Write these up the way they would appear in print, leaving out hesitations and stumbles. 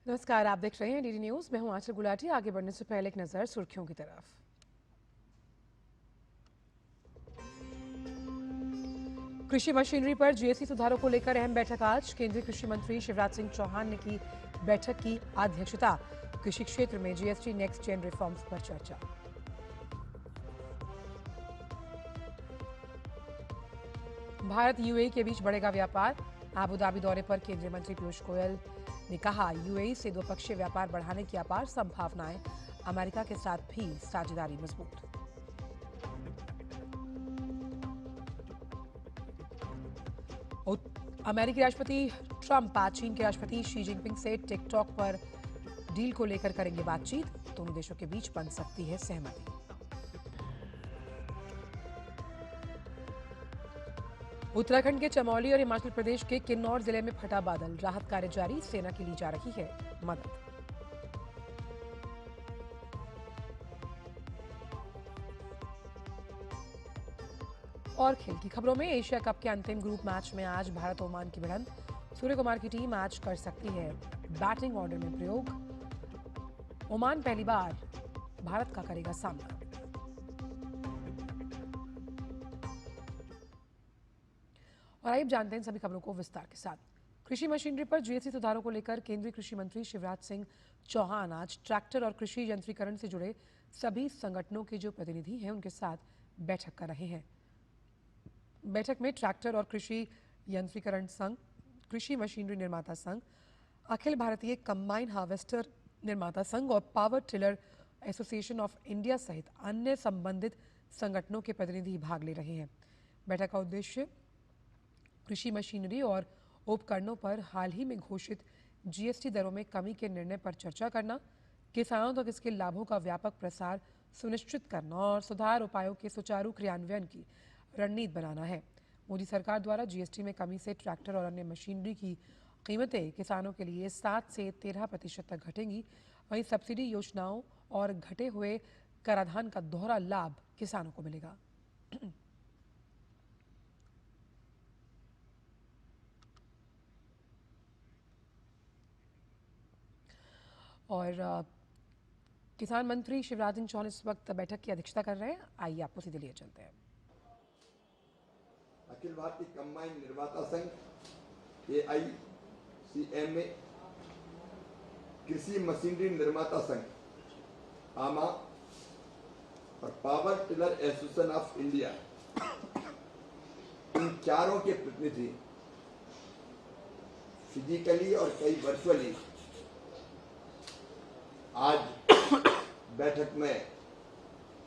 नमस्कार, आप देख रहे हैं डीडी न्यूज। मैं हूं आंचल गुलाटी। आगे बढ़ने से पहले एक नजर सुर्खियों की तरफ। कृषि मशीनरी पर जीएसटी सुधारों को लेकर अहम बैठक आज। केंद्रीय कृषि मंत्री शिवराज सिंह चौहान ने की बैठक की अध्यक्षता। कृषि क्षेत्र में जीएसटी नेक्स्ट जेन रिफॉर्म्स पर चर्चा। भारत यूएई के बीच बढ़ेगा व्यापार। अबू धाबी दौरे पर केंद्रीय मंत्री पीयूष गोयल ने कहा, यूएई से द्विपक्षीय व्यापार बढ़ाने की अपार संभावनाएं। अमेरिका के साथ भी साझेदारी मजबूत। अमेरिकी राष्ट्रपति ट्रंप आज चीन के राष्ट्रपति शी जिनपिंग से टिकटॉक पर डील को लेकर करेंगे बातचीत। दोनों देशों के बीच बन सकती है सहमति। उत्तराखंड के चमोली और हिमाचल प्रदेश के किन्नौर जिले में फटा बादल। राहत कार्य जारी, सेना की ली जा रही है मदद। और खेल की खबरों में एशिया कप के अंतिम ग्रुप मैच में आज भारत ओमान की भिड़ंत। सूर्य कुमार की टीम आज कर सकती है बैटिंग ऑर्डर में प्रयोग। ओमान पहली बार भारत का करेगा सामना। और आइए जानते हैं सभी खबरों को विस्तार के साथ। कृषि मशीनरी पर जीएसटी सुधारों को लेकर केंद्रीय कृषि मंत्री शिवराज सिंह चौहान आज ट्रैक्टर और कृषि यंत्रीकरण से जुड़े सभी संगठनों के जो प्रतिनिधि हैं उनके साथ बैठक कर रहे हैं। बैठक में ट्रैक्टर और कृषि यंत्रीकरण संघ, कृषि मशीनरी निर्माता संघ, अखिल भारतीय कंबाइन हार्वेस्टर निर्माता संघ और power tiller association of India सहित अन्य संबंधित संगठनों के प्रतिनिधि भाग ले रहे हैं। बैठक का उद्देश्य कृषि मशीनरी और उपकरणों पर हाल ही में घोषित जीएसटी दरों में कमी के निर्णय पर चर्चा करना, किसानों तक इसके लाभों का व्यापक प्रसार सुनिश्चित करना और सुधार उपायों के सुचारू क्रियान्वयन की रणनीति बनाना है। मोदी सरकार द्वारा जीएसटी में कमी से ट्रैक्टर और अन्य मशीनरी की कीमतें किसानों के लिए 7 से 13% तक घटेंगी। वहीं सब्सिडी योजनाओं और घटे हुए कराधान का दोहरा लाभ किसानों को मिलेगा। और किसान मंत्री शिवराज सिंह चौहान इस वक्त बैठक की अध्यक्षता कर रहे हैं। आइए आपको सीधे लिए चलते हैं। अखिल भारतीय कंबाइन निर्माता संघ AICMA, कृषि मशीनरी निर्माता संघ आमा और power tiller association of India, इन चारों के प्रतिनिधि फिजिकली और कई वर्चुअली आज बैठक में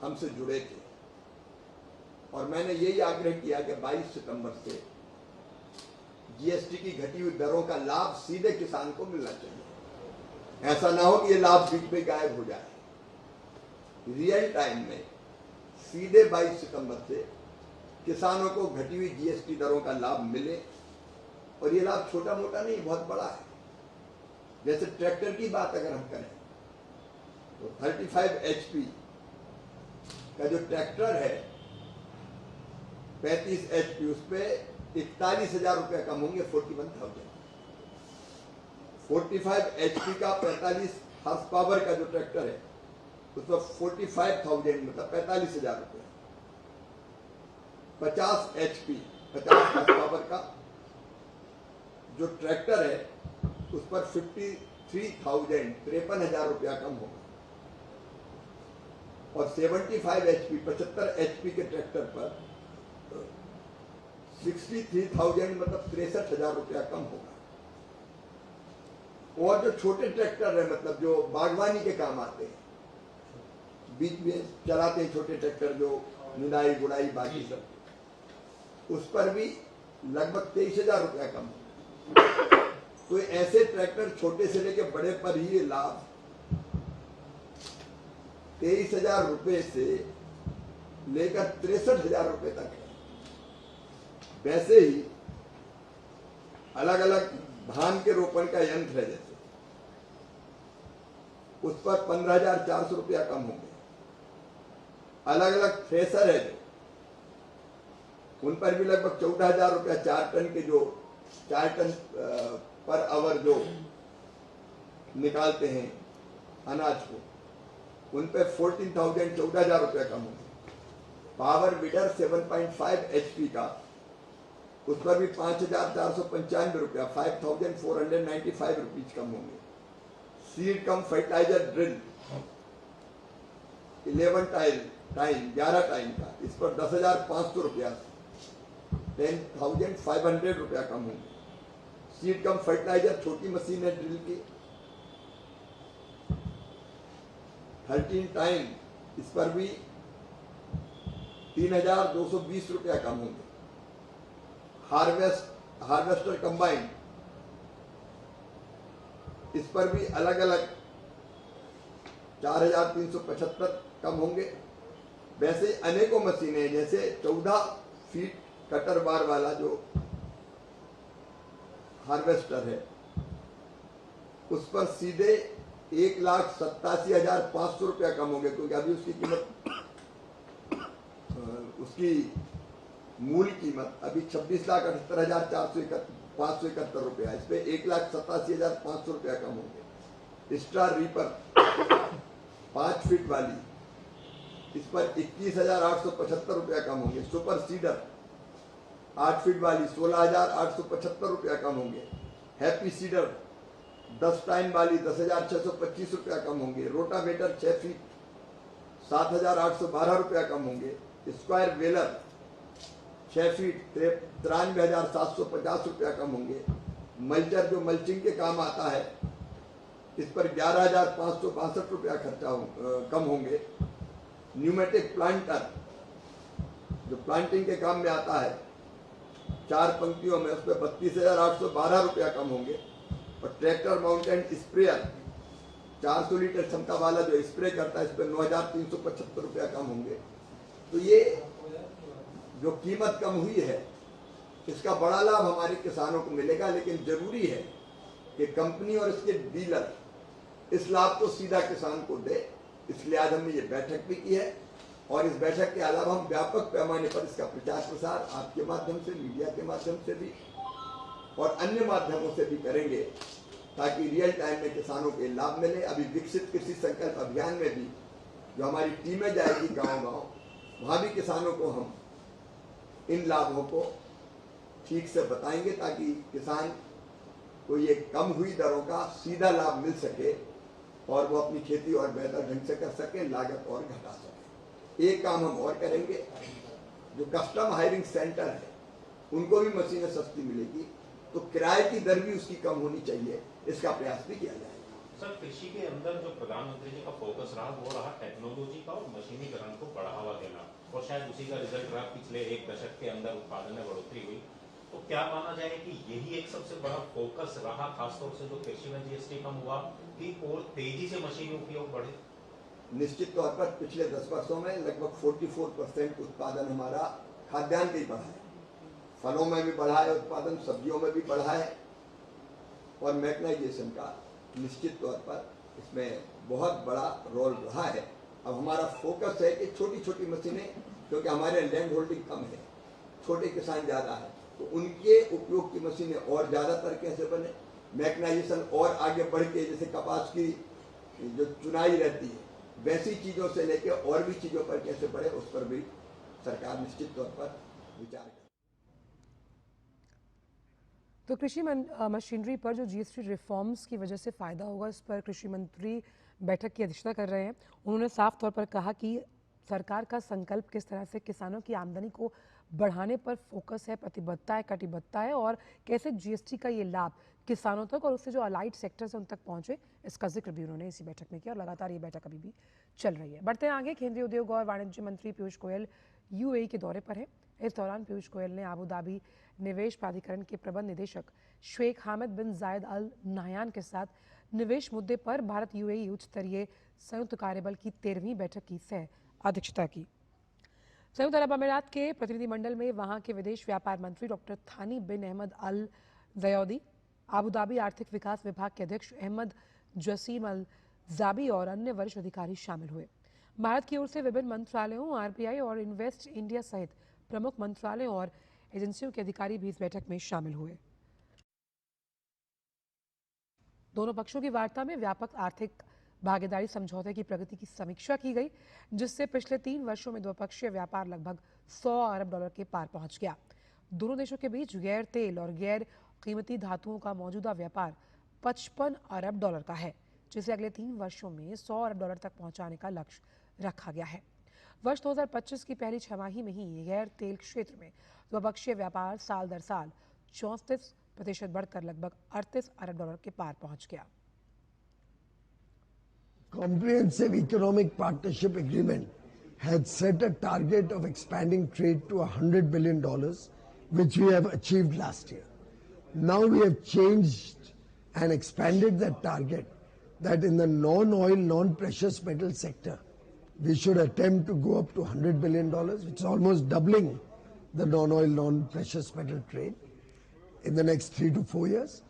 हमसे जुड़े थे और मैंने यही आग्रह किया कि 22 सितंबर से जीएसटी की घटी हुई दरों का लाभ सीधे किसान को मिलना चाहिए। ऐसा ना हो कि ये लाभ बीच में गायब हो जाए। रियल टाइम में सीधे 22 सितंबर से किसानों को घटी हुई जीएसटी दरों का लाभ मिले। और ये लाभ छोटा मोटा नहीं, बहुत बड़ा है। जैसे ट्रैक्टर की बात अगर हम करें तो 35 HP का जो ट्रैक्टर है, 35 HP, उस पर 41,000 रुपये कम होंगे, 41,000। 45 HP का 45 हॉर्स पावर का जो ट्रैक्टर है उस पर 45,000 मतलब 45,000 रुपये। 50 HP 50 हॉर्स पावर का जो ट्रैक्टर है उस पर 53,000 53,000 रुपया कम होगा। और 75 HP 75 HP के ट्रैक्टर पर 63,000 मतलब 63,000 रुपया कम होगा। और जो छोटे ट्रैक्टर है, मतलब जो बागवानी के काम आते हैं, बीच में चलाते हैं छोटे ट्रैक्टर जो निदाई गुड़ाई बाकी सब, उस पर भी लगभग 23,000 रुपया कम होगा। तो ऐसे ट्रैक्टर छोटे से लेकर बड़े पर ही ये लाभ 23,000 रुपये से लेकर 63,000 रुपये तक है। वैसे ही अलग अलग धान के रोपण का यंत्र है, जैसे उस पर 15,400 रुपया कम होंगे। अलग अलग थ्रेसर है जो, उन पर भी लगभग 14,000 रुपया 4 टन के, जो 4 टन पर आवर जो निकालते हैं अनाज को, उन पे 14,000 रुपया कम होंगे। पावर वीडर 7.5 HP का, उस पर भी 5,495 रुपया 5,495 रुपीज कम होंगे। Seed cum fertiliser drill 11 time का, इस पर 10,500 रुपया 10,500 रुपया कम होंगे। सीड कम फर्टिलाइजर छोटी मशीन है ड्रिल की 13 टाइम, इस पर भी 3,220 रुपया कम होंगे। हार्वेस्टर कंबाइंड, इस पर भी अलग अलग 4,375 कम होंगे। वैसे अनेकों मशीनें, जैसे 14 फीट कटर बार वाला जो हार्वेस्टर है, उस पर सीधे 1,87,500 रुपया कम होंगे, क्योंकि अभी उसकी कीमत, उसकी मूल कीमत अभी 26,78,571 रुपया, इस पे 1,87,500 रुपया कम होंगे। स्टार रीपर 5 फीट वाली, इस पर 21,875 रुपया कम होंगे। सुपर सीडर 8 फीट वाली 16,875 रुपया कम होंगे। हैप्पी सीडर 10 टाइम वाली 10,625 रुपया कम होंगे। रोटावेटर 6 फीट 7,812 रुपया कम होंगे। स्क्वायर वेलर 6 फीट 93,750 रुपया कम होंगे। मल्चर जो मल्चिंग के काम आता है, इस पर 11,562 रुपया खर्चा कम होंगे। न्यूमेटिक प्लांटर जो प्लांटिंग के काम में आता है 4 पंक्तियों में, उस पर 32,812 रुपया कम होंगे। और ट्रैक्टर माउंटेड स्प्रेयर 400 लीटर क्षमता वाला जो स्प्रे करता है, इस पर 9,375 रुपया कम होंगे। तो ये जो कीमत कम हुई है, इसका बड़ा लाभ हमारे किसानों को मिलेगा, लेकिन जरूरी है कि कंपनी और इसके डीलर इस लाभ को सीधा किसान को दे। इसलिए आज हमने ये बैठक भी की है, और इस बैठक के अलावा हम व्यापक पैमाने पर इसका प्रचार प्रसार आपके माध्यम से, मीडिया के माध्यम से भी और अन्य माध्यमों से भी करेंगे, ताकि रियल टाइम में किसानों को लाभ मिले। अभी विकसित कृषि संकल्प अभियान में भी जो हमारी टीमें जाएगी गांव-गांव, वहां भी किसानों को हम इन लाभों को ठीक से बताएंगे, ताकि किसान को ये कम हुई दरों का सीधा लाभ मिल सके और वो अपनी खेती और बेहतर ढंग से कर सके, लागत और घटा सके। एक काम हम और करेंगे, जो कस्टम हायरिंग सेंटर है उनको भी मशीनें सस्ती मिलेगी, तो किराए की दर भी उसकी कम होनी चाहिए, इसका प्रयास भी किया जाएगा। सर, कृषि के अंदर जो प्रधानमंत्री जी का फोकस रहा वो रहा टेक्नोलॉजी का और मशीनीकरण को बढ़ावा देना, और शायद उसी का रिजल्ट रहा पिछले 1 दशक के अंदर उत्पादन में बढ़ोतरी हुई। तो क्या माना जाए कि यही एक सबसे बड़ा फोकस रहा, खासतौर से जो कृषि में जीएसटी कम हुआ, कि और तेजी से मशीनी उपयोग बढ़े? निश्चित तौर पर पिछले 10 वर्षों में लगभग 44% उत्पादन हमारा खाद्यान्न का ही बढ़ा है। फलों में भी बढ़ा है उत्पादन, सब्जियों में भी बढ़ा है, और मैकेनाइजेशन का निश्चित तौर पर इसमें बहुत बड़ा रोल रहा है। अब हमारा फोकस है कि छोटी छोटी मशीनें, क्योंकि हमारे लैंड होल्डिंग कम है, छोटे किसान ज़्यादा है, तो उनके उपयोग की मशीनें और ज़्यादातर कैसे बने, मैकेनाइजेशन और आगे बढ़ के, जैसे कपास की जो चुनाई रहती है, वैसी चीज़ों से लेके और भी चीज़ों पर कैसे बढ़े, उस पर भी सरकार निश्चित तौर पर विचार करे। तो कृषि मशीनरी पर जो जीएसटी रिफॉर्म्स की वजह से फ़ायदा होगा, इस पर कृषि मंत्री बैठक की अध्यक्षता कर रहे हैं। उन्होंने साफ तौर पर कहा कि सरकार का संकल्प किस तरह से किसानों की आमदनी को बढ़ाने पर फोकस है, प्रतिबद्धता है, कटिबद्धता है, और कैसे जीएसटी का ये लाभ किसानों तक और उससे जो अलाइड सेक्टर्स हैं उन तक पहुंचे, इसका जिक्र भी उन्होंने इसी बैठक में किया, और लगातार ये बैठक अभी भी चल रही है। बढ़ते हैं आगे। केंद्रीय उद्योग और वाणिज्य मंत्री पीयूष गोयल यूएई के दौरे पर है। इस दौरान पीयूष गोयल ने अबू धाबी निवेश प्राधिकरण के प्रबंध निदेशक शेख हामिद बिन जायद अल नाहयान के साथ निवेश मुद्दे पर भारत यूएई उच्च स्तरीय संयुक्त कार्यबल की 13वीं बैठक की सह अध्यक्षता की। संयुक्त अरब अमीरात के प्रतिनिधिमंडल में वहां के विदेश व्यापार मंत्री डॉक्टर थानी बिन अहमद अल जयौदी, अबू धाबी आर्थिक विकास विभाग के अध्यक्ष अहमद जसीम अल जाबी और अन्य वरिष्ठ अधिकारी शामिल हुए। भारत की ओर से विभिन्न मंत्रालयों, आरबीआई और इन्वेस्ट इंडिया सहित प्रमुख मंत्रालयों और एजेंसियों के अधिकारी भी इस बैठक में शामिल हुए। दोनों पक्षों की वार्ता में व्यापक आर्थिक भागीदारी समझौते की प्रगति की समीक्षा की गई, जिससे पिछले 3 वर्षों में द्विपक्षीय व्यापार लगभग 100 अरब डॉलर के पार पहुंच गया। दोनों देशों के बीच गैर तेल और गैर कीमती धातुओं का मौजूदा व्यापार 55 अरब डॉलर का है, जिसे अगले 3 वर्षों में 100 अरब डॉलर तक पहुंचाने का लक्ष्य रखा गया है। वर्ष 2025 की पहली छमाही में ही गैर तेल क्षेत्र में द्विपक्षीय व्यापार साल दर साल 34% बढ़कर लगभग 38 अरब डॉलर के पार पहुंच गया। Comprehensive Economic Partnership Agreement had set a target of expanding trade to $100 billion, which we have achieved last year. Now we have changed and expanded that target, that in the non-oil, non-precious metal sector, we should attempt to go up to $100 billion, which is almost doubling the non-oil, non-precious metal trade in the next 3 to 4 years.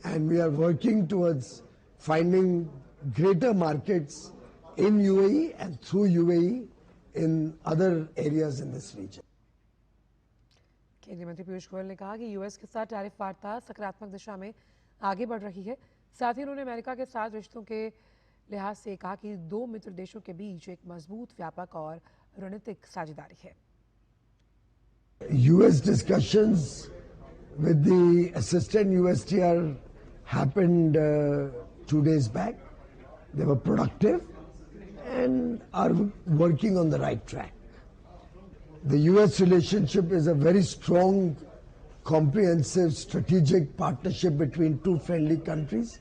And we are working towards finding greater markets in UAE and through UAE in other areas in this region. केंद्रीय मंत्री पीयूष गोयल ने कहा कि US के साथ tariff वार्ता सकारात्मक दिशा में आगे बढ़ रही है। साथ ही उन्होंने अमेरिका के साथ रिश्तों के लिहाज से कहा कि दो मित्र देशों के बीच एक मजबूत, व्यापक और रणनीतिक साझेदारी है। US discussions with the assistant USTR happened 2 days back. They were productive and are working on the right track. The US relationship is a very strong, comprehensive, strategic partnership between two friendly countries.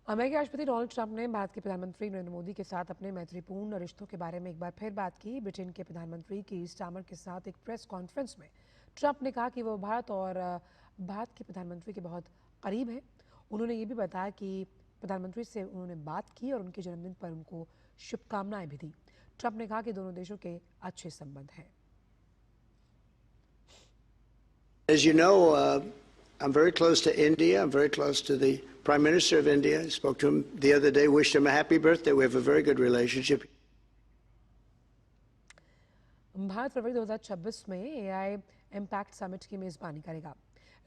अमेरिकी राष्ट्रपति Donald Trump ने भारत के प्रधानमंत्री नरेंद्र मोदी के साथ अपने मैत्रीपूर्ण रिश्तों के बारे में एक बार फिर बात की। ब्रिटेन के प्रधानमंत्री कीर स्टारमर के साथ एक प्रेस कॉन्फ्रेंस में ट्रंप ने कहा कि वो भारत और भारत के प्रधानमंत्री के बहुत करीब हैं। उन्होंने ये भी बताया कि प्रधानमंत्री से उन्होंने बात की और उनके जन्मदिन पर उनको शुभकामनाएं भी दी। ट्रंप ने कहा कि दोनों देशों के अच्छे संबंध हैं। As you know, I'm very close to India. I'm very close to the Prime Minister of India. I spoke to him the other day, wished him a happy birthday. We have a very good relationship. Bharat फरवरी 2026 में AI impact summit की मेजबानी करेगा।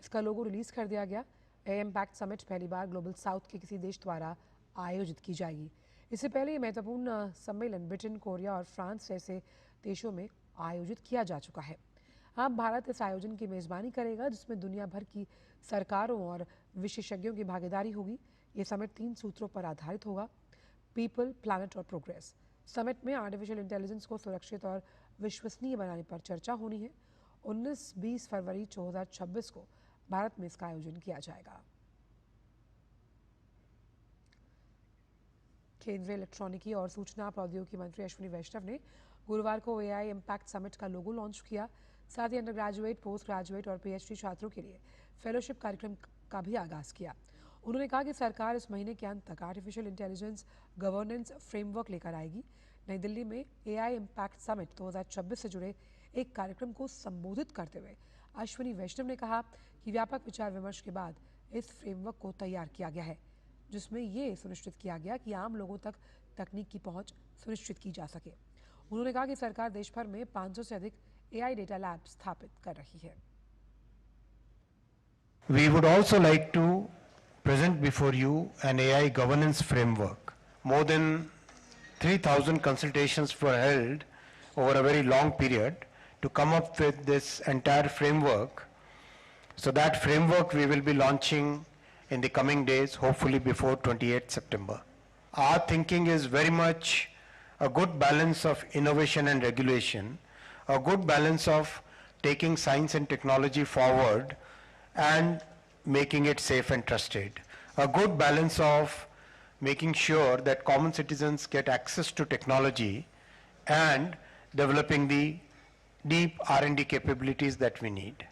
इसका लोगो release कर दिया गया। AI impact summit पहली बार global south के किसी देश द्वारा आयोजित की जाएगी। इससे पहले ये महत्वपूर्ण सम्मेलन ब्रिटेन, कोरिया और फ्रांस जैसे देशों में आयोजित किया जा चुका है। अब भारत इस आयोजन की मेजबानी करेगा, जिसमें दुनिया भर की सरकारों और विशेषज्ञों की भागीदारी होगी। ये समिट 3 सूत्रों पर आधारित होगा: पीपल, प्लैनेट और प्रोग्रेस। समिट में आर्टिफिशियल इंटेलिजेंस को सुरक्षित और विश्वसनीय बनाने पर चर्चा होनी है। 19-20 फरवरी 2026 को भारत में इसका आयोजन किया जाएगा। केंद्रीय इलेक्ट्रॉनिकी और सूचना प्रौद्योगिकी मंत्री अश्विनी वैष्णव ने गुरुवार को एआई इम्पैक्ट समिट का लोगो लॉन्च किया। साथ ही अंडर ग्रेजुएट, पोस्ट ग्रेजुएट और पीएचडी छात्रों के लिए फेलोशिप कार्यक्रम का भी आगाज किया। उन्होंने कहा कि सरकार इस महीने के अंत तक आर्टिफिशियल इंटेलिजेंस गवर्नेंस फ्रेमवर्क लेकर आएगी। नई दिल्ली में एआई इम्पैक्ट समिट 2026 से जुड़े एक कार्यक्रम को संबोधित करते हुए अश्विनी वैष्णव ने कहा कि व्यापक विचार विमर्श के बाद इस फ्रेमवर्क को तैयार किया गया है, जिसमें ये सुनिश्चित किया गया कि आम लोगों तक तकनीक की पहुंच सुनिश्चित की जा सके। उन्होंने कहा कि सरकार देश भर में 500 से अधिक एआई डेटा लैब स्थापित कर रही है। We would also like to present before you an AI governance framework. More than 3,000 consultations were held over a very long period to come up with this entire framework. So that framework we will be launching in the coming days, hopefully before 28th September. Our thinking is very much a good balance of innovation and regulation, a good balance of taking science and technology forward and making it safe and trusted, a good balance of making sure that common citizens get access to technology and developing the deep R&D capabilities that we need.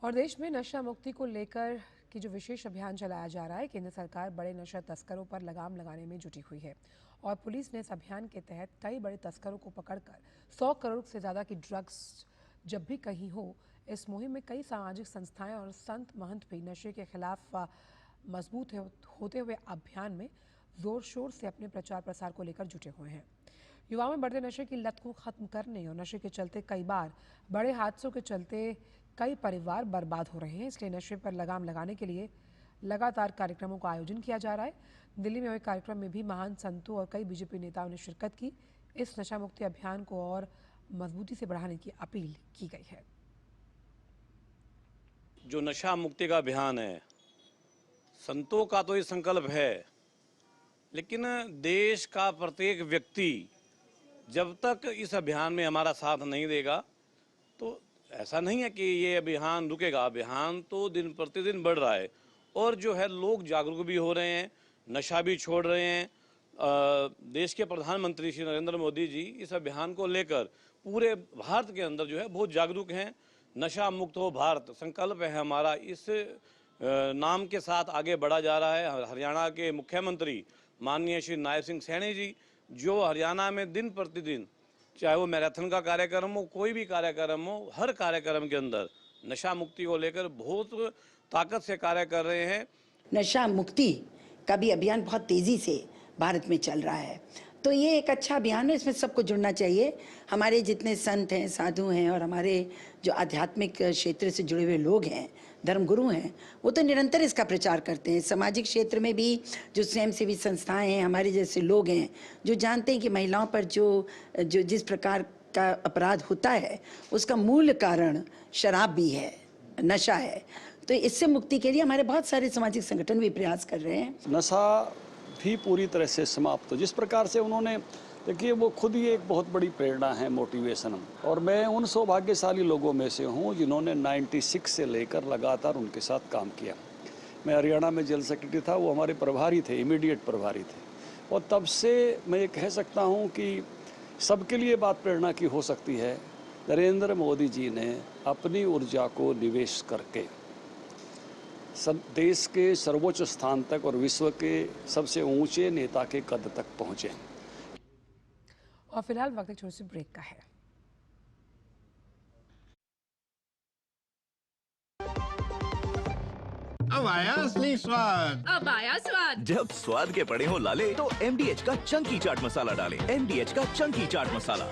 और देश में नशा मुक्ति को लेकर की जो विशेष अभियान चलाया जा रहा है, केंद्र सरकार बड़े नशा तस्करों पर लगाम लगाने में जुटी हुई है और पुलिस ने इस अभियान के तहत कई बड़े तस्करों को पकड़कर 100 करोड़ से ज़्यादा की ड्रग्स जब भी कहीं हो। इस मुहिम में कई सामाजिक संस्थाएं और संत महंत भी नशे के खिलाफ मजबूत होते हुए अभियान में जोर शोर से अपने प्रचार प्रसार को लेकर जुटे हुए हैं। युवाओं में बढ़ते नशे की लत को खत्म करने और नशे के चलते कई बार बड़े हादसों के चलते कई परिवार बर्बाद हो रहे हैं, इसलिए नशे पर लगाम लगाने के लिए लगातार कार्यक्रमों का आयोजन किया जा रहा है। दिल्ली में हुए कार्यक्रम में भी महान संतों और कई बीजेपी नेताओं ने शिरकत की। इस नशा मुक्ति अभियान को और मजबूती से बढ़ाने की अपील की गई है। जो नशा मुक्ति का अभियान है, संतों का तो ये संकल्प है, लेकिन देश का प्रत्येक व्यक्ति जब तक इस अभियान में हमारा साथ नहीं देगा तो ऐसा नहीं है कि ये अभियान रुकेगा। अभियान तो दिन प्रतिदिन बढ़ रहा है और जो है लोग जागरूक भी हो रहे हैं, नशा भी छोड़ रहे हैं। देश के प्रधानमंत्री श्री नरेंद्र मोदी जी इस अभियान को लेकर पूरे भारत के अंदर जो है बहुत जागरूक हैं। नशा मुक्त हो भारत संकल्प है हमारा, इस नाम के साथ आगे बढ़ा जा रहा है। हरियाणा के मुख्यमंत्री माननीय श्री नायब सिंह सैनी जी जो हरियाणा में दिन प्रतिदिन, चाहे वो मैराथन का कार्यक्रम हो, कोई भी कार्यक्रम हो, हर कार्यक्रम के अंदर नशा मुक्ति को लेकर बहुत ताकत से कार्य कर रहे हैं। नशा मुक्ति का भी अभियान बहुत तेजी से भारत में चल रहा है, तो ये एक अच्छा अभियान है, इसमें सबको जुड़ना चाहिए। हमारे जितने संत हैं, साधु हैं और हमारे जो आध्यात्मिक क्षेत्र से जुड़े हुए लोग हैं, धर्मगुरु हैं, वो तो निरंतर इसका प्रचार करते हैं। सामाजिक क्षेत्र में भी जो स्वयंसेवी संस्थाएं हैं, हमारे जैसे लोग हैं जो जानते हैं कि महिलाओं पर जो जिस प्रकार का अपराध होता है उसका मूल कारण शराब भी है, नशा है। तो इससे मुक्ति के लिए हमारे बहुत सारे सामाजिक संगठन भी प्रयास कर रहे हैं। नशा भी पूरी तरह से समाप्त हो, जिस प्रकार से उन्होंने, देखिए वो खुद ही एक बहुत बड़ी प्रेरणा है, मोटिवेशन। और मैं उन सौभाग्यशाली लोगों में से हूँ जिन्होंने 96 से लेकर लगातार उनके साथ काम किया। मैं हरियाणा में जनरल सेक्रेटरी था, वो हमारे प्रभारी थे, इमीडिएट प्रभारी थे। और तब से मैं ये कह सकता हूँ कि सबके लिए बात प्रेरणा की हो सकती है। नरेंद्र मोदी जी ने अपनी ऊर्जा को निवेश करके देश के सर्वोच्च स्थान तक और विश्व के सबसे ऊंचे नेता के कद तक पहुंचे। और फिलहाल वक्त एक छोटी सी ब्रेक का है। अब आया असली स्वाद। अब आया स्वाद। जब स्वाद के पड़े हो लाले तो MDH का चंकी चाट मसाला डालें। MDH का चंकी चाट मसाला।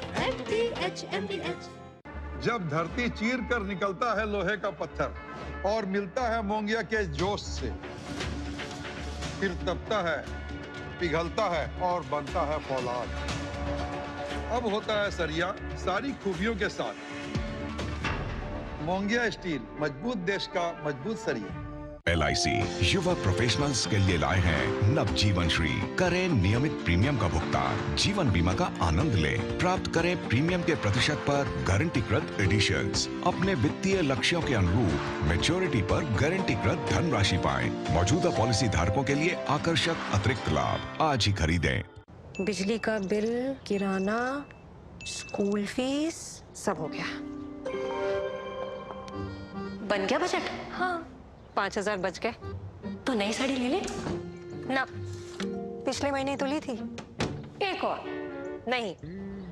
MDH। जब धरती चीर कर निकलता है लोहे का पत्थर और मिलता है मोंगिया के जोश से, फिर तपता है, पिघलता है और बनता है फौलाद। अब होता है सरिया सारी खूबियों के साथ। मोंगिया स्टील, मजबूत देश का मजबूत सरिया। LIC युवा प्रोफेशनल्स के लिए लाए हैं नव जीवन श्री। करें नियमित प्रीमियम का भुगतान, जीवन बीमा का आनंद लें। प्राप्त करें प्रीमियम के प्रतिशत पर गारंटीकृत एडिशंस। अपने वित्तीय लक्ष्यों के अनुरूप मैच्योरिटी पर गारंटीकृत धनराशि पाएं। मौजूदा पॉलिसी धारकों के लिए आकर्षक अतिरिक्त लाभ। आज ही खरीदें। बिजली का बिल, किराना, स्कूल फीस सब हो गया। बन गया बजट? हाँ, 5000 बच गए। तो नई साड़ी ले ले ना, पिछले महीने तो ली थी। एक और नहीं,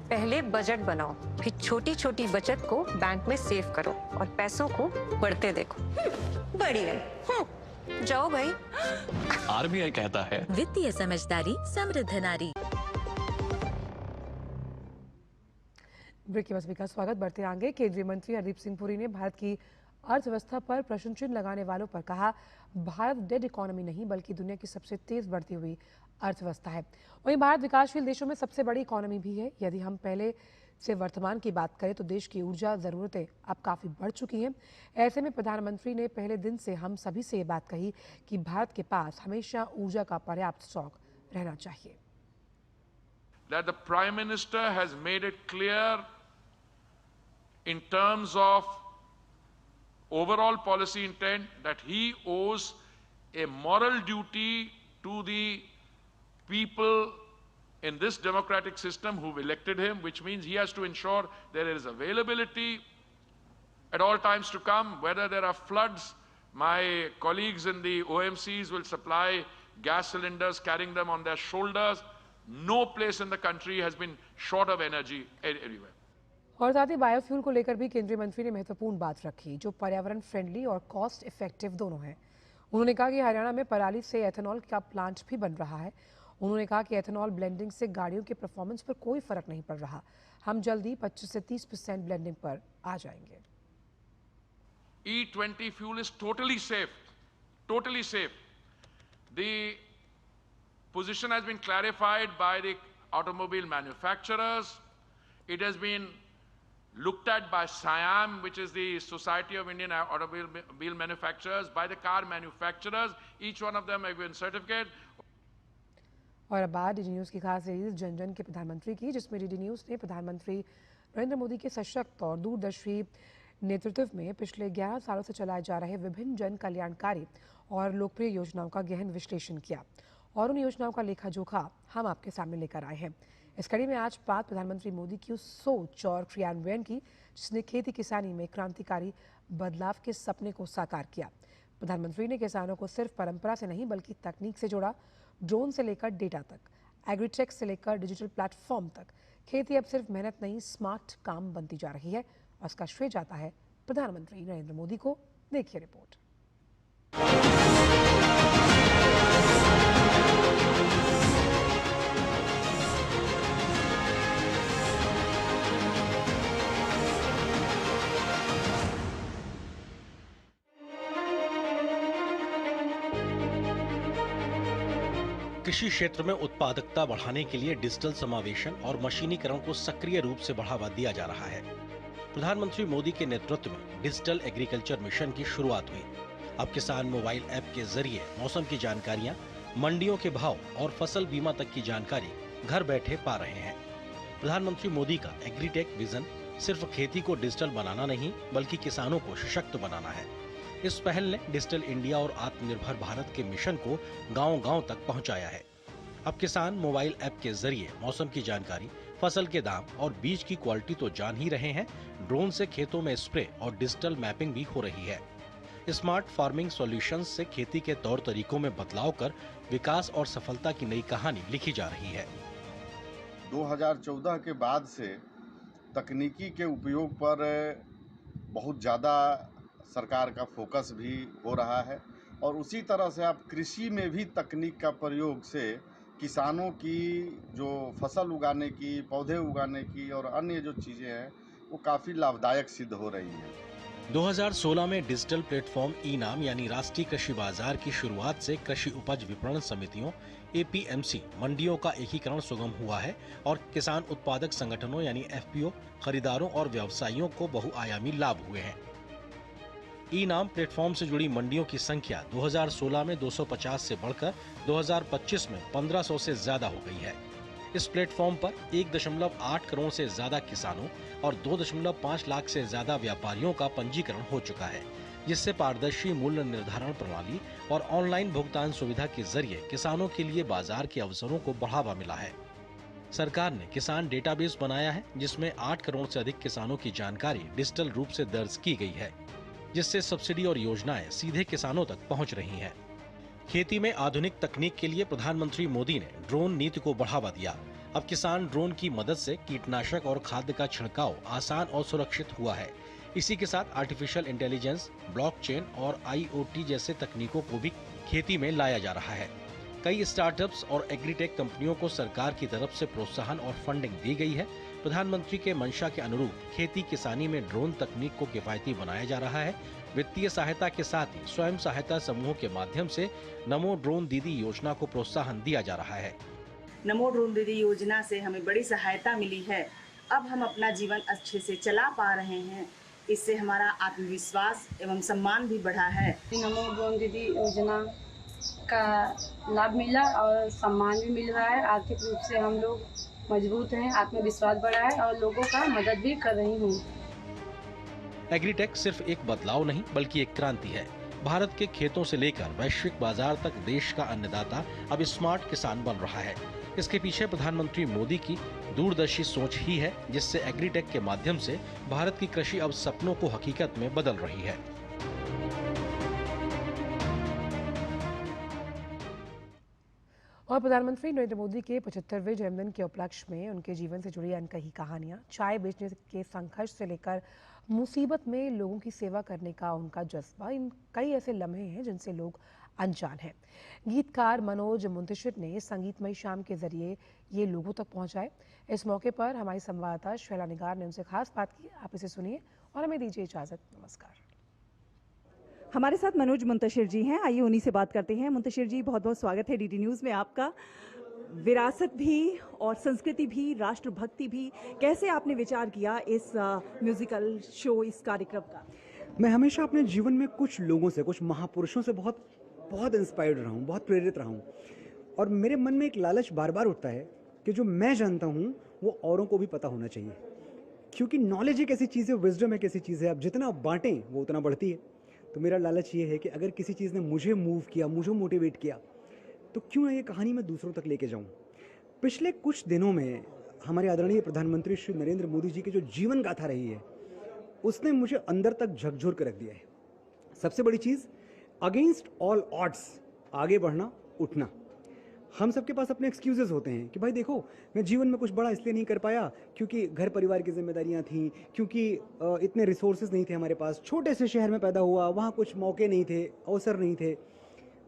पहले बजट बनाओ, फिर छोटी छोटी बचत को बैंक में सेव करो और पैसों को बढ़ते देखो। बढ़िया। जाओ भाई। RBI कहता है वित्तीय समझदारी समृद्ध नारी। ब्रेक के बाद का स्वागत। बढ़ते आगे, केंद्रीय मंत्री हरदीप सिंह पुरी ने भारत की अर्थव्यवस्था पर प्रश्न चिन्ह लगाने वालों पर कहा, भारत डेड इकोनॉमी नहीं बल्कि दुनिया की सबसे तेज बढ़ती हुई अर्थव्यवस्था है। वहीं भारत विकासशील देशों में सबसे बड़ी इकोनॉमी भी है। यदि हम पहले से वर्तमान की बात करें तो देश की ऊर्जा ज़रूरतें अब काफ़ी बढ़ चुकी हैं। ऐसे में प्रधानमंत्री ने पहले दिन से हम सभी से ये बात कही कि भारत के पास हमेशा ऊर्जा का पर्याप्त स्टॉक रहना चाहिए। That the Prime Minister has made it clear in terms of overall policy intent that he owes a moral duty to the people in this democratic system who've elected him, which means he has to ensure there is availability at all times to come. Whether there are floods, my colleagues in the OMCs will supply gas cylinders, carrying them on their shoulders. No place in the country has been short of energy anywhere. और साथ ही biofuel को लेकर भी केंद्रीय मंत्री ने महत्वपूर्ण बात रखी, जो पर्यावरण फ्रेंडली और कॉस्ट इफेक्टिव दोनों है। उन्होंने कहा कि हरियाणा में पराली से एथेनॉल का प्लांट भी बन रहा है उन्होंने कहा कि एथेनॉल ब्लेंडिंग से गाड़ियों के परफॉर्मेंस पर कोई फर्क नहीं पड़ रहा। हम जल्दी 25 से 30% ब्लेंडिंग पर आ जाएंगे। E20 fuel is totally safe, totally safe. The position has been clarified by the automobile manufacturers. It has been looked at by SIAM, which is the Society of Indian Automobile Manufacturers, by the car manufacturers. Each one of them have given certificate. और अब बात DD news की खास series जन जन के प्रधानमंत्री की, जिसमें डीडी न्यूज़ ने प्रधानमंत्री नरेंद्र मोदी के सशक्त और दूरदर्शी नेतृत्व में पिछले 11 सालों से चलाए जा रहे विभिन्न जन कल्याणकारी और लोकप्रिय योजनाओं का गहन विश्लेषण किया और उन योजनाओं का लेखा जोखा हम आपके सामने लेकर आए हैं। इस कड़ी में आज बात प्रधानमंत्री मोदी की उस सोच और क्रियान्वयन की जिसने खेती किसानी में क्रांतिकारी बदलाव के सपने को साकार किया। प्रधानमंत्री ने किसानों को सिर्फ परंपरा से नहीं बल्कि तकनीक से जोड़ा। ड्रोन से लेकर डेटा तक, एग्रीटेक से लेकर डिजिटल प्लेटफॉर्म तक, खेती अब सिर्फ मेहनत नहीं स्मार्ट काम बनती जा रही है और इसका श्रेय जाता है प्रधानमंत्री नरेंद्र मोदी को। देखिए रिपोर्ट। कृषि क्षेत्र में उत्पादकता बढ़ाने के लिए डिजिटल समावेशन और मशीनीकरण को सक्रिय रूप से बढ़ावा दिया जा रहा है। प्रधानमंत्री मोदी के नेतृत्व में डिजिटल एग्रीकल्चर मिशन की शुरुआत हुई। अब किसान मोबाइल ऐप के जरिए मौसम की जानकारियां, मंडियों के भाव और फसल बीमा तक की जानकारी घर बैठे पा रहे हैं। प्रधानमंत्री मोदी का एग्रीटेक विजन सिर्फ खेती को डिजिटल बनाना नहीं बल्कि किसानों को सशक्त बनाना है। इस पहल ने डिजिटल इंडिया और आत्मनिर्भर भारत के मिशन को गांव-गांव तक पहुंचाया है। अब किसान मोबाइल ऐप के जरिए मौसम की जानकारी, फसल के दाम और बीज की क्वालिटी तो जान ही रहे हैं, ड्रोन से खेतों में स्प्रे और डिजिटल मैपिंग भी हो रही है। स्मार्ट फार्मिंग सॉल्यूशंस से खेती के तौर तरीकों में बदलाव कर विकास और सफलता की नई कहानी लिखी जा रही है। 2014 के बाद से तकनीकी के उपयोग पर बहुत ज़्यादा सरकार का फोकस भी हो रहा है और उसी तरह से अब कृषि में भी तकनीक का प्रयोग से किसानों की जो फसल उगाने की, पौधे उगाने की और अन्य जो चीज़ें हैं वो काफ़ी लाभदायक सिद्ध हो रही हैं। 2016 में डिजिटल प्लेटफॉर्म ई-नाम यानी राष्ट्रीय कृषि बाजार की शुरुआत से कृषि उपज विपणन समितियों APMC मंडियों का एकीकरण सुगम हुआ है और किसान उत्पादक संगठनों यानी FPO, खरीदारों और व्यवसायियों को बहुआयामी लाभ हुए हैं। ई-नाम प्लेटफॉर्म से जुड़ी मंडियों की संख्या 2016 में 250 से बढ़कर 2025 में 1500 से ज्यादा हो गई है। इस प्लेटफॉर्म पर 1.8 करोड़ से ज्यादा किसानों और 2.5 लाख से ज्यादा व्यापारियों का पंजीकरण हो चुका है, जिससे पारदर्शी मूल्य निर्धारण प्रणाली और ऑनलाइन भुगतान सुविधा के जरिए किसानों के लिए बाजार के अवसरों को बढ़ावा मिला है। सरकार ने किसान डेटाबेस बनाया है जिसमें 8 करोड़ से अधिक किसानों की जानकारी डिजिटल रूप से दर्ज की गई है, जिससे सब्सिडी और योजनाएं सीधे किसानों तक पहुंच रही हैं। खेती में आधुनिक तकनीक के लिए प्रधानमंत्री मोदी ने ड्रोन नीति को बढ़ावा दिया। अब किसान ड्रोन की मदद से कीटनाशक और खाद्य का छिड़काव आसान और सुरक्षित हुआ है। इसी के साथ आर्टिफिशियल इंटेलिजेंस, ब्लॉकचेन और IoT जैसे तकनीकों को भी खेती में लाया जा रहा है। कई स्टार्टअप्स और एग्रीटेक कंपनियों को सरकार की तरफ से प्रोत्साहन और फंडिंग दी गई है। प्रधानमंत्री के मंशा के अनुरूप खेती किसानी में ड्रोन तकनीक को किफायती बनाया जा रहा है। वित्तीय सहायता के साथ ही स्वयं सहायता समूहों के माध्यम से नमो ड्रोन दीदी योजना को प्रोत्साहन दिया जा रहा है। नमो ड्रोन दीदी योजना से हमें बड़ी सहायता मिली है। अब हम अपना जीवन अच्छे से चला पा रहे हैं। इससे हमारा आत्मविश्वास एवं सम्मान भी बढ़ा है। नमो ड्रोन दीदी योजना का लाभ मिला और सम्मान भी मिल रहा है। आर्थिक रूप से हम लोग मजबूत हैं, आत्मविश्वास बढ़ा है और लोगों का मदद भी कर रही हूँ। एग्रीटेक सिर्फ एक बदलाव नहीं बल्कि एक क्रांति है। भारत के खेतों से लेकर वैश्विक बाजार तक देश का अन्नदाता अब स्मार्ट किसान बन रहा है। इसके पीछे प्रधानमंत्री मोदी की दूरदर्शी सोच ही है, जिससे एग्रीटेक के माध्यम से भारत की कृषि अब सपनों को हकीकत में बदल रही है। और प्रधानमंत्री नरेंद्र मोदी के 75वें जन्मदिन के उपलक्ष्य में उनके जीवन से जुड़ी अनकही कहानियां, चाय बेचने के संघर्ष से लेकर मुसीबत में लोगों की सेवा करने का उनका जज्बा, इन कई ऐसे लम्हे हैं जिनसे लोग अनजान हैं। गीतकार मनोज मुंतशिर ने संगीतमय शाम के जरिए ये लोगों तक पहुंचाए। इस मौके पर हमारी संवाददाता शैला निगार ने उनसे खास बात की। आप इसे सुनिए और हमें दीजिए इजाजत। नमस्कार। हमारे साथ मनोज मुंतशिर जी हैं, आइए उन्हीं से बात करते हैं। मुंतशिर जी, बहुत बहुत स्वागत है डीडी न्यूज़ में आपका। विरासत भी और संस्कृति भी, राष्ट्रभक्ति भी, कैसे आपने विचार किया इस म्यूजिकल शो, इस कार्यक्रम का? मैं हमेशा अपने जीवन में कुछ लोगों से, कुछ महापुरुषों से बहुत इंस्पायर्ड रहा हूँ, बहुत प्रेरित रहा हूँ। और मेरे मन में एक लालच बार बार उठता है कि जो मैं जानता हूँ वो औरों को भी पता होना चाहिए, क्योंकि नॉलेज एक ऐसी चीज़ है, विजडम एक ऐसी चीज़ है, आप जितना बांटें वो उतना बढ़ती है। तो मेरा लालच ये है कि अगर किसी चीज़ ने मुझे मूव किया, मुझे मोटिवेट किया, तो क्यों ना ये कहानी मैं दूसरों तक लेके जाऊं। पिछले कुछ दिनों में हमारे आदरणीय प्रधानमंत्री श्री नरेंद्र मोदी जी की जो जीवन गाथा रही है, उसने मुझे अंदर तक झकझोर कर रख दिया है। सबसे बड़ी चीज़, अगेंस्ट ऑल ऑड्स आगे बढ़ना, उठना। हम सबके पास अपने एक्सक्यूजेस होते हैं कि भाई देखो, मैं जीवन में कुछ बड़ा इसलिए नहीं कर पाया क्योंकि घर परिवार की जिम्मेदारियां थीं, क्योंकि इतने रिसोर्सेज नहीं थे हमारे पास, छोटे से शहर में पैदा हुआ, वहाँ कुछ मौके नहीं थे, अवसर नहीं थे,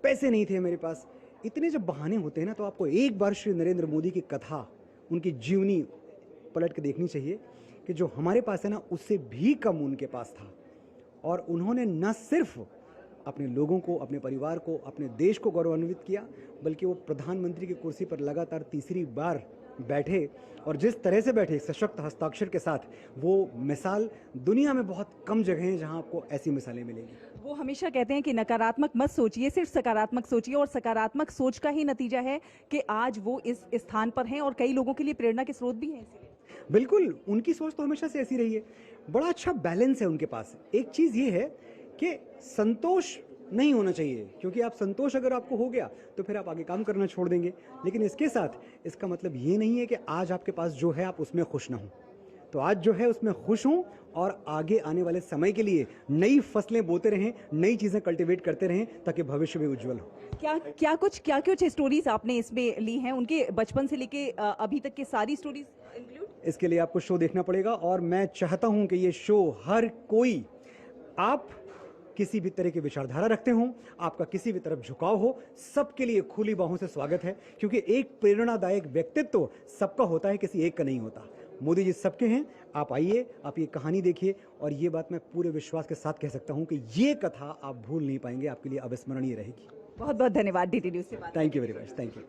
पैसे नहीं थे मेरे पास। इतने जब बहाने होते हैं ना, तो आपको एक बार श्री नरेंद्र मोदी की कथा, उनकी जीवनी पलट के देखनी चाहिए कि जो हमारे पास है ना, उससे भी कम उनके पास था। और उन्होंने न सिर्फ अपने लोगों को, अपने परिवार को, अपने देश को गौरवान्वित किया, बल्कि वो प्रधानमंत्री की कुर्सी पर लगातार तीसरी बार बैठे, और जिस तरह से बैठे, सशक्त हस्ताक्षर के साथ, वो मिसाल दुनिया में बहुत कम जगह हैं जहां आपको ऐसी मिसालें मिलेंगी। वो हमेशा कहते हैं कि नकारात्मक मत सोचिए, सिर्फ सकारात्मक सोचिए, और सकारात्मक सोच का ही नतीजा है कि आज वो इस स्थान पर हैं और कई लोगों के लिए प्रेरणा के स्रोत भी हैं। बिल्कुल, उनकी सोच तो हमेशा से ऐसी रही है। बड़ा अच्छा बैलेंस है उनके पास। एक चीज़ ये है कि संतोष नहीं होना चाहिए, क्योंकि आप संतोष अगर आपको हो गया तो फिर आप आगे काम करना छोड़ देंगे। लेकिन इसके साथ इसका मतलब ये नहीं है कि आज आपके पास जो है आप उसमें खुश ना हो। तो आज जो है उसमें खुश हूँ, और आगे आने वाले समय के लिए नई फसलें बोते रहें, नई चीज़ें कल्टीवेट करते रहें, ताकि भविष्य भी उज्जवल हो। क्या कुछ स्टोरीज आपने इसमें ली हैं, उनके बचपन से लेके अभी तक की सारी स्टोरीज इंक्लूड? इसके लिए आपको शो देखना पड़ेगा, और मैं चाहता हूँ कि ये शो हर कोई, आप किसी भी तरह की विचारधारा रखते हो, आपका किसी भी तरफ झुकाव हो, सबके लिए खुली बाहों से स्वागत है। क्योंकि एक प्रेरणादायक व्यक्तित्व सबका होता है, किसी एक का नहीं होता। मोदी जी सबके हैं। आप आइए, आप ये कहानी देखिए, और ये बात मैं पूरे विश्वास के साथ कह सकता हूँ कि ये कथा आप भूल नहीं पाएंगे, आपके लिए अविस्मरणीय रहेगी। बहुत बहुत धन्यवाद डीडी न्यूज़ से बात। Thank you very much. Thank you.